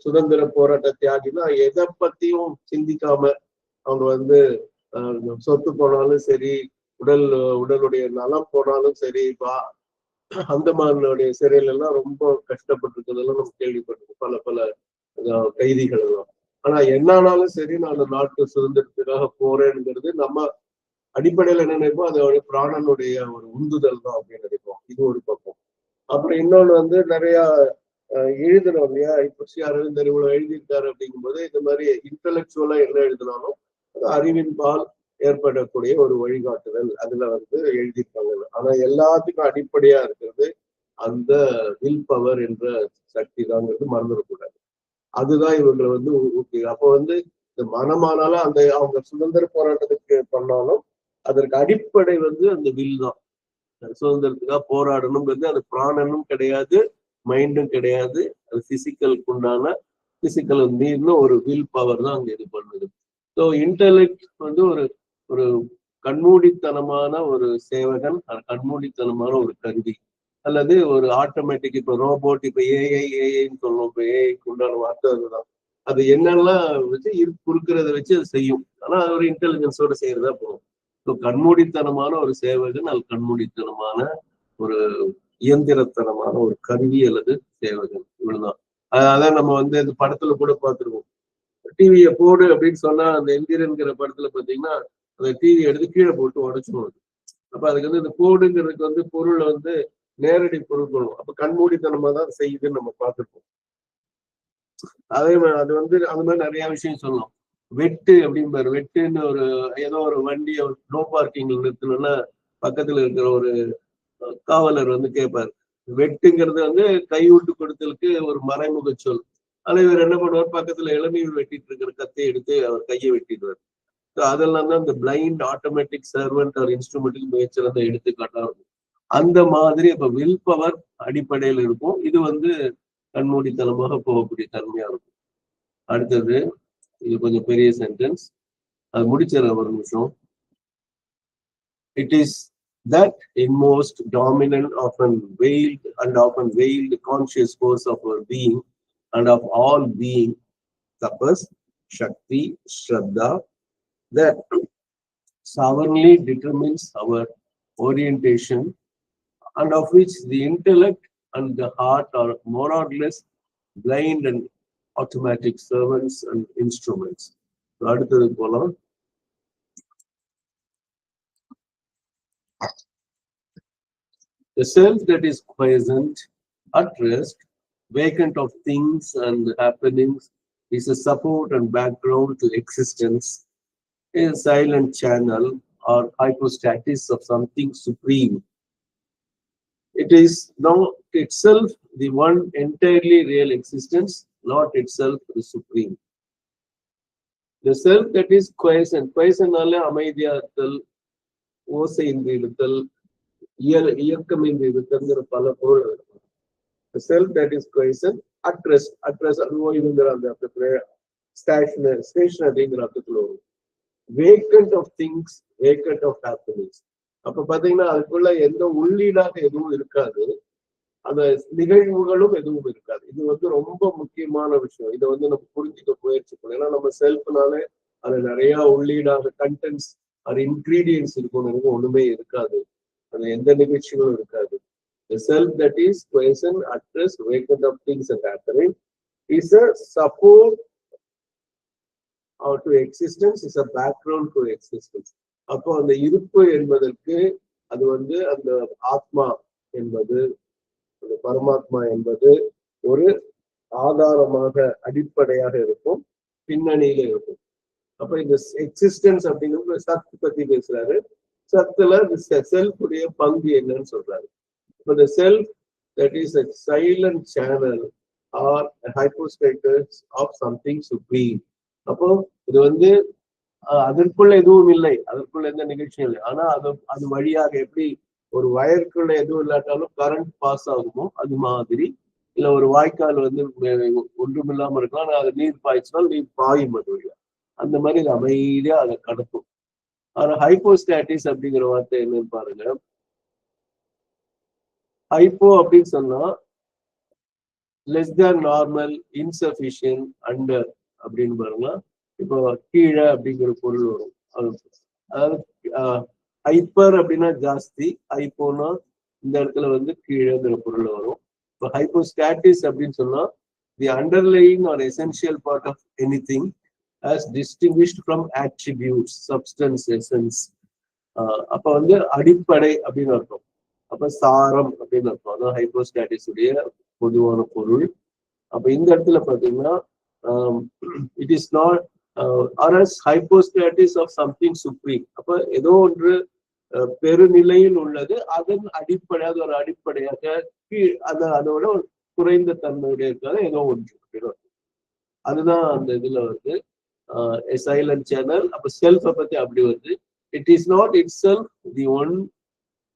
சுதந்திர போராட்ட தியாகினா எதை பத்தியும் சிந்திக்காம அவங்க வந்து சொத்து போனாலும் சரி, உடலுடைய நலம் போனாலும் சரி, அந்தமானுடைய சிறையில எல்லாம் ரொம்ப கஷ்டப்பட்டிருக்கிறதெல்லாம் நம்ம கேள்விப்பட்டிருக்கோம், பல பல கைதிகள் எல்லாம். ஆனா என்னானாலும் சரி, நான் நாட்டு சுதந்திரத்துக்காக போறேங்கிறது நம்ம அடிப்படையில என்ன நினைப்போம், அதோட பிராணனுடைய ஒரு உந்துதல் தான் அப்படின்னு நினைப்போம். இது ஒரு பக்கம். அப்புறம் இன்னொன்னு வந்து நிறைய எழுதணும் இல்லையா, இப்போ அரவிந்தர் இவ்வளவு எழுதியிருக்காரு அப்படிங்கும்போது இந்த மாதிரி இன்டலெக்சுவலா என்ன எழுதினாலும் அறிவின் பால் ஏற்படக்கூடிய ஒரு வழிகாட்டுதல் அதுல வந்து எழுதியிருக்காங்க. ஆனா எல்லாத்துக்கும் அடிப்படையா இருக்கிறது அந்த வில் பவர் என்ற சக்தி தாங்கிறது மறந்துடக்கூடாது. அதுதான் இவங்களை வந்து அப்போ வந்து இந்த மனமானாலும் அந்த அவங்க சுதந்திர போராட்டத்துக்கு பண்ணாலும் அதற்கு அடிப்படை வந்து அந்த வில் தான். சுதந்திரத்துக்காக போராடணுங்கிறது அது பிராணனும் கிடையாது, மைண்டும் கிடையாது. அது பிசிக்கலுக்கு உண்டான பிசிக்கல் மீறின ஒரு வில் பவர் தான் அங்க இது பண்ணுது. ஸோ இன்டெலெக்ட் வந்து ஒரு ஒரு கண்மூடித்தனமான ஒரு சேவகன், கண்மூடித்தனமான ஒரு கருவி, அல்லது ஒரு ஆட்டோமேட்டிக். இப்போ ரோபோட், இப்போ ஏஐன்னு சொல்லணும். இப்போ ஏஐக்கு உண்டான வார்த்தை அதுதான். அது என்னெல்லாம் வச்சு குறுக்கிறத வச்சு அது செய்யும். ஆனா அது ஒரு இன்டெலிஜென்ஸோட செய்யறதா போகும். ஸோ கண்மூடித்தனமான ஒரு சேவகன், அது கண்மூடித்தனமான ஒரு இயந்திரத்தனமான ஒரு கருவி அல்லது சேவகன், இவ்வளவுதான். அதான் நம்ம வந்து இந்த படத்துல கூட பார்த்துருவோம். டிவியை போடு அப்படின்னு சொன்னா அந்த எந்திரன்கிற படத்துல பாத்தீங்கன்னா அந்த டிவி எடுத்து கீழே போட்டு உடைச்சுடும். அப்ப அதுக்கு வந்து இந்த போடுங்கிறதுக்கு வந்து பொருளை வந்து நேரடி பொருள் கொள்ளும். அப்ப கண்மூடித்தனமா தான் செய்யுதுன்னு நம்ம பார்த்துருப்போம். அதே மாதிரி அது வந்து அந்த மாதிரி நிறைய விஷயம் சொல்லலாம். வெட்டு அப்படிம்பாரு. வெட்டுன்னு ஒரு ஏதோ ஒரு வண்டியை நோ பார்க்கிங்ல நிறுத்தணும்னா பக்கத்துல இருக்கிற ஒரு காவலர் வந்து கேட்பாரு. வெட்டுங்கிறது வந்து கை விட்டு கொடுத்தலுக்கு ஒரு மறைமுக சொல். ஆனா இவர் என்ன பண்ணுவார், பக்கத்துல இளநீர் வெட்டிட்டு இருக்கிற கத்தையை எடுத்து அவர் கையை வெட்டிடுவார். அதெல்லாம் தான் இந்த பிளைண்ட் ஆட்டோமேட்டிக் சர்வெண்ட் ஒரு இன்ஸ்ட்ருமெண்ட்டுக்கு மிகச்சிறந்த எடுத்துக்காட்டா இருக்கும். அந்த மாதிரி இப்ப வில் பவர் அடிப்படையில் இருக்கும். இது வந்து கண்மூடித்தனமாக போகக்கூடிய தன்மையா இருக்கும். அடுத்தது இது கொஞ்சம் பெரிய சென்டென்ஸ், அது முடிச்சிடற ஒரு நிமிஷம். It is that inmost dominant, often veiled conscious force of our being and of all being, tapas, shakti, shraddha, that sovereignly determines our orientation, and of which the intellect and the heart are more or less blind and automatic servants and instruments. அடுத்தது போலாம். The self that is quiescent, at rest, vacant of things and happenings, is a support and background to existence, a silent channel or hypostasis of something supreme. It is not itself the one entirely real existence, not itself the supreme. The self that is quiescent, quiescent அமைதியா இருத்தல், ஓசையின்றி இருத்தல், இயக்கமின்றி இருத்தல்ங்கிற பல பொருள் இருக்கும். The self that is quiescent, at rest, அது ஓய்வுங்கிற அந்த ஸ்டேஷனரிங்கிற அர்த்தத்துல வரும். Vacant of things, vacant of happenings. அப்ப பாத்தீங்கன்னா அதுக்குள்ள எந்த உள்ளீடாக எதுவும் இருக்காது, அந்த நிகழ்வுகளும் எதுவும் இருக்காது. இது வந்து ரொம்ப முக்கியமான விஷயம். இதை வந்து நம்ம புரிஞ்சுக்க முயற்சி பண்ணணும். ஏன்னா நம்ம செல்ஃப்னாலே அது நிறைய உள்ளீடாக கண்டென்ட்ஸ் அது இன்கிரீடியன்ஸ் இருக்கும், ஒண்ணுமே இருக்காது. அது எந்த நிகழ்ச்சிகளும் இருக்காது. The self that is present, at rest, vacant of things and happening, is a support to existence, is a background to existence. அப்போ அந்த இருப்பு என்பதற்கு அது வந்து அந்த ஆத்மா என்பது, அந்த பரமாத்மா என்பது ஒரு ஆதாரமாக அடிப்படையாக இருக்கும், பின்னணியில இருக்கும். அப்ப இந்த எக்ஸிஸ்டன்ஸ் அப்படிங்கிறது சத்து பத்தி பேசுறாரு. சத்துல செல்ஃபுடைய பங்கு என்னன்னு சொல்றாரு. இப்போ the self that is a silent channel or a hypostasis of something supreme. அப்போ இது வந்து அதற்குள்ள எதுவும் இல்லை, அதற்குள்ள எந்த நிகழ்ச்சியும் இல்லை. ஆனா அது வழியாக எப்படி ஒரு வயருக்குள்ள எதுவும் இல்லாட்டாலும் கரண்ட் பாஸ் ஆகுமோ அது மாதிரி, இல்ல ஒரு வாய்க்கால் வந்து ஒன்றும் இல்லாம இருக்கலாம், ஆனா அது நீர் பாய்ச்சினால் நீர் பாயும் அது வழியா. அந்த மாதிரி இது அமைதியா அதை கடக்கும். ஆனா ஹைப்போஸ்டாட்டிஸ் அப்படிங்கிற வார்த்தை என்னன்னு பாருங்க. ஹைப்போ அப்படின்னு சொன்னா less than normal, insufficient, under அப்படின்னு பாருங்க. இப்போ கீழே அப்படிங்கிற பொருள் வரும். அதாவது ஹைப்பர் அப்படின்னா ஜாஸ்தி, ஹைப்போனா இந்த இடத்துல வந்து கீழேங்கிற பொருள் வரும். இப்போ ஹைப்போஸ்டாட்டிஸ் அப்படின்னு சொன்னா the underlying or essential part of anything as distinguished from attributes, substance, essence. அப்ப வந்து அடிப்படை அப்படின்னு அர்த்தம். அப்ப சாரம் அப்படின்னு அர்த்தம். அதான் ஹைப்போஸ்டாட்டிஸ் உடைய பொதுவான பொருள். அப்ப இந்த இடத்துல பாத்தீங்கன்னா it is not as hypostasis of something supreme. அப்ப ஏதோ ஒன்று பெருநிலையில் உள்ளது, அதன் அடிப்படை, அது ஒரு அடிப்படையாக அதோட ஒரு குறைந்த தன்மையுடைய இருக்காது ஏதோ ஒன்று அப்படின்னு. அதுதான் அந்த இதுல வந்து சைலண்ட் சேனல். அப்ப செல்ஃப பத்தி அப்படி வருது. It is not it self the one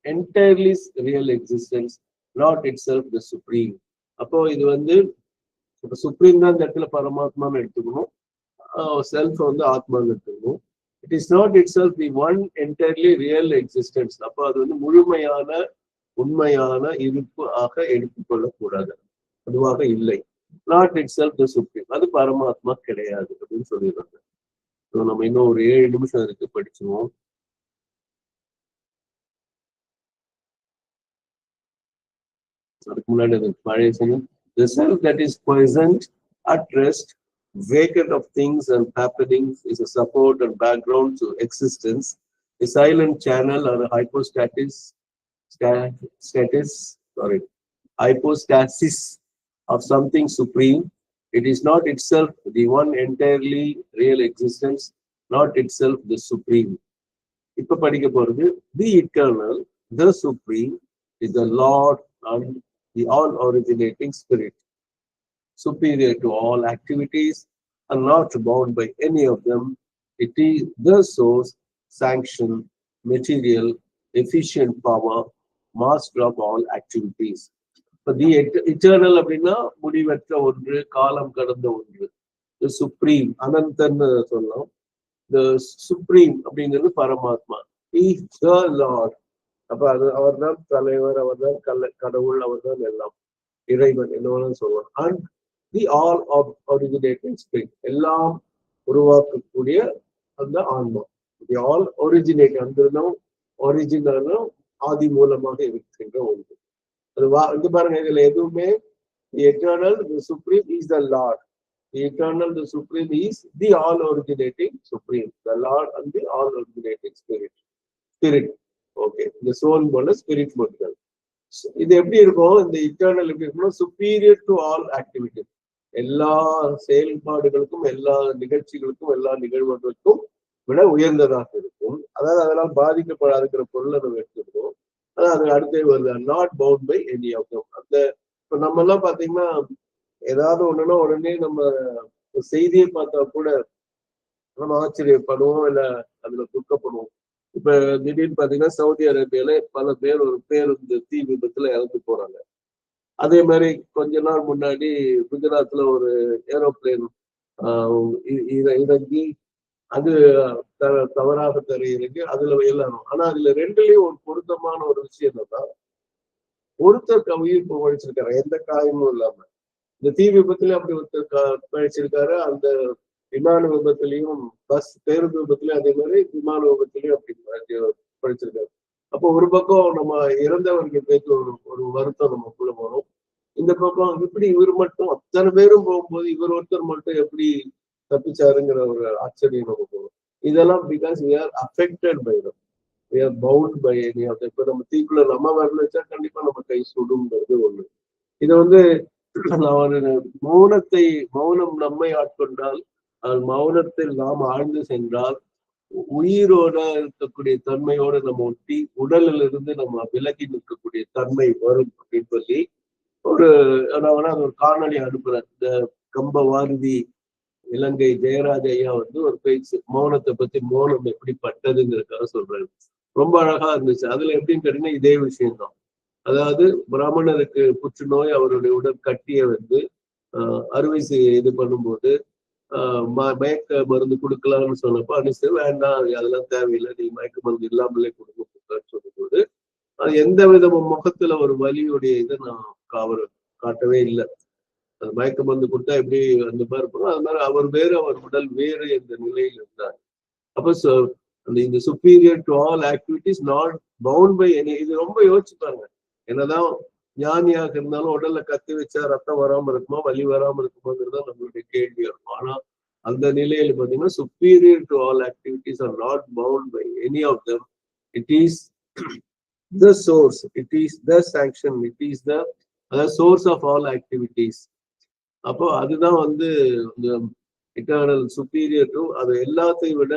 entirely real existence, not it self the supreme. அப்போ இது வந்து சுப்ரீம் தான் இந்த இடத்துல பரமாத்மான்னு எடுத்துக்கணும், செல்ஃப் வந்து ஆத்மான்னு எடுத்துக்கணும். It is not it self the one entirely real existence. அப்போ அது வந்து முழுமையான உண்மையான இருப்பு ஆக எடுத்துக்கொள்ளக்கூடாது, அதுவாக இல்லை. Not it self the supreme, அது பரமாத்மா கிடையாது அப்படின்னு சொல்லிடுறாங்க. நம்ம இன்னும் ஒரு 7 நிமிஷம் இருக்கு, படிச்சுவோம். அதுக்கு முன்னாடி பழைய செய்யும் the self that is present at rest, vacant of things and happenings, is a support and background to existence. A silent channel or a hypostasis of something supreme. It is not itself the one entirely real existence, not itself the supreme. இப்ப படிக்க போறது the eternal, the supreme is the Lord and the all originating spirit, superior to all activities and not bound by any of them. It is the source, sanction, material, efficient power, master of all activities. The eternal அப்படின்னா முடிவற்ற ஒன்று, காலம் கடந்த ஒன்று. Supreme அனந்தன்னு சொல்லலாம். The supreme அப்படிங்கிறது பரமாத்மா, தி Lord. அப்ப அது அவர் தான் தலைவர், அவர் தான் கடவுள், அவர் தான் எல்லாம், இறைவன் என்னன்னு சொல்லலாம். And the all originating spirit, எல்லாம் உருவாக்கக்கூடிய அந்த ஆன்மா. தி ஆல் ஒரிஜினேட், அந்த ஒரிஜினலும் ஆதி மூலமாக இருக்கின்ற ஒன்று. அது இது பாருங்க, இதுல எதுவுமே the eternal, the supreme is the Lord. The eternal, the supreme is the all originating supreme, the Lord and the all originating spirit. Okay, இந்த சோல் போல ஸ்பிரிட் மட்டும். இது எப்படி இருக்கும், இந்த இட்டர்னல் எப்படி இருக்கணும், superior to all activities, எல்லா செயல்பாடுகளுக்கும், எல்லா நிகழ்ச்சிகளுக்கும், எல்லா நிகழ்வுகளுக்கும் விட உயர்ந்ததாக இருக்கும். அதாவது அதெல்லாம் பாதிக்கப்படாதுங்கிற பொருளை நம்ம எடுத்துக்கிறோம். அது அடுத்தே வருது, not bound by any of them. அந்த இப்ப நம்ம எல்லாம் பாத்தீங்கன்னா ஏதாவது ஒண்ணுன்னா உடனே நம்ம செய்தியை பார்த்தா கூட நம்ம ஆச்சரியப்படுவோம், இல்ல அதுல துக்கப்படுவோம். இப்ப திடீர்னு பாத்தீங்கன்னா சவுதி அரேபியால பல பேர் ஒரு பேருந்து தீ விபத்துல இறந்து போறாங்க. அதே மாதிரி கொஞ்ச நாள் முன்னாடி குஜராத்ல ஒரு ஏரோப்ளேன் இறங்கி, அது தவறாக தரையிறங்கி அதுல எல்லாரும். ஆனா அதுல ரெண்டுலயும் ஒரு பொருத்தமான ஒரு விஷயம் என்னன்னா, ஒருத்தர் உயிர் பழிச்சிருக்காரு எந்த காயமும் இல்லாம. இந்த தீ விபத்துலயும் அப்படி ஒருத்தர் பழிச்சிருக்காரு, அந்த விமான விபத்துலயும், பேருந்து விபத்துலயும் அதே மாதிரி விமான விபத்துலயும் அப்படி பழிச்சிருக்காரு. அப்போ ஒரு பக்கம் நம்ம இறந்தவருக்கு பேச்சு ஒரு வருத்தம் நமக்குள்ள வரும். இந்த பக்கம் இப்படி இவர் மட்டும் அத்தனை பேரும் போகும்போது இவர் ஒருத்தர் மட்டும் எப்படி தப்பிச்சாருங்கிற ஒரு ஆச்சரியம் நமக்கு வரும். இதெல்லாம் because we are affected by them, we are bound by any of them. இப்ப நம்ம தீக்குள்ள நம்ம வரல வச்சா கண்டிப்பா நம்ம கை சுடுங்கிறது ஒண்ணு. இது வந்து மௌனம் நம்மை ஆட்கொண்டால், மௌனத்தில் நாம் ஆழ்ந்து சென்றால், உயிரோட இருக்கக்கூடிய தன்மையோட நம்ம ஒட்டி உடலில் இருந்து நம்ம விலகி நிற்கக்கூடிய தன்மை வரும் அப்படின்னு சொல்லி நான் ஒரு காணொலி அனுப்புறேன். இந்த கம்பவாரதி இலங்கை ஜெயராஜ் ஐயா வந்து ஒரு பேச்சு மௌனத்தை பத்தி, மௌனம் எப்படிப்பட்டதுங்கிறதுக்காக சொல்றாரு. ரொம்ப அழகா இருந்துச்சு. அதுல எப்படின்னு கேட்டீங்கன்னா இதே விஷயம்தான். அதாவது பிராமணருக்கு புற்றுநோய், அவருடைய உடல் கட்டிய வந்து அறுவை இது பண்ணும்போது மயக்க மருந்து கொடுக்கலாம்னு சொன்னப்போ அனுசரி வேண்டாம், அதெல்லாம் தேவையில்லை, நீ மயக்க மருந்து இல்லாமலே கொடுக்கணும்னு சொல்லும்போது எந்த விதமும் முகத்துல ஒரு வலியுடைய இதை நான் காட்டவே இல்லை. அது மயக்க மருந்து கொடுத்தா எப்படி அந்த மாதிரி இருக்கணும், அது மாதிரி அவர் வேறு, அவர் உடல் வேறு என்ற நிலையில் இருந்தார். அப்ப இந்த superior to all activities, not bound by any. இது ரொம்ப யோசிச்சு பாருங்க. என்னதான் ஞானியாக இருந்தாலும் உடல்ல கத்தி வச்சா ரத்தம் வராம இருக்குமா, வலி வராம இருக்குமாங்கிறது தான் நம்மளுடைய கேள்வியா இருக்கும். ஆனா அந்த நிலையில பாத்தீங்கன்னா superior to all activities are not bound by any of them. It is the source, it is the sanction, it is the source of all activities. அப்போ அதுதான் வந்து இட்டர்னல் சுப்பீரியர் டு, அது எல்லாத்தையும் விட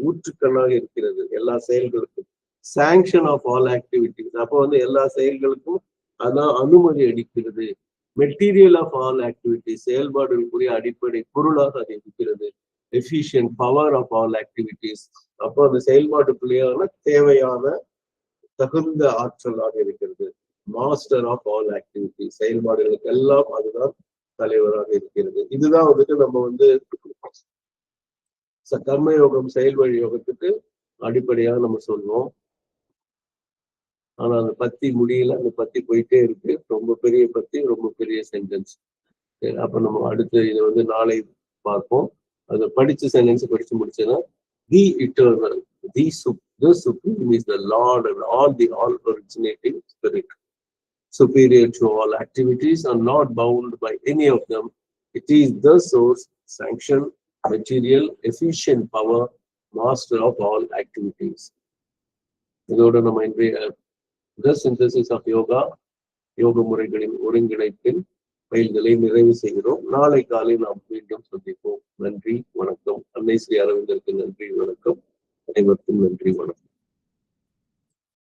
ஊற்றுக்கண்ணாக இருக்கிறது எல்லா செயல்களுக்கும். சாங்ஷன் ஆஃப் ஆல் ஆக்டிவிட்டிஸ், அப்போ வந்து எல்லா செயல்களுக்கும் அதான் அனுமதி அளிக்கிறது. மெட்டீரியல் ஆஃப் ஆல் ஆக்டிவிட்டிஸ், செயல்பாடுகளுக்குரிய அடிப்படை பொருளாக அது இருக்கிறது. Efficient power of all activities, அப்போ அந்த செயல்பாட்டுக்குள்ளேயான தேவையான தகுந்த ஆற்றலாக இருக்கிறது. மாஸ்டர் ஆஃப் ஆல் ஆக்டிவிட்டிஸ், செயல்பாடுகளுக்கு எல்லாம் அதுதான் தலைவராக இருக்கிறது. இதுதான் வந்துட்டு நம்ம வந்து கர்மயோகம் செயல்வழி யோகத்துக்கு அடிப்படையாக நம்ம சொல்லுவோம். ஆனா அந்த பத்தி முடியல, அந்த பத்தி போயிட்டே இருக்கு. ரொம்ப பெரிய பத்தி, ரொம்ப பெரிய சென்டென்ஸ். அப்ப நம்ம அடுத்து இதை வந்து நாளை பார்ப்போம். அதை படிச்ச சென்டென்ஸ் படிச்சு முடிச்சேன்னா, the eternal, the supreme is the Lord and all originating spirit, superior to all activities and not bound by any of them. It is the source, sanction, material, efficient power, master of all activities. இதோட நம்ம இன்றைய the synthesis of yoga, யோக முறைகளின் ஒருங்கிணைப்பின் பயில்களை நிறைவு செய்கிறோம். நாளை காலை நாம் மீண்டும் சந்திப்போம். நன்றி, வணக்கம். அன்னை ஸ்ரீ அரவிந்தருக்கு நன்றி, வணக்கம். அனைவருக்கும் நன்றி, வணக்கம்.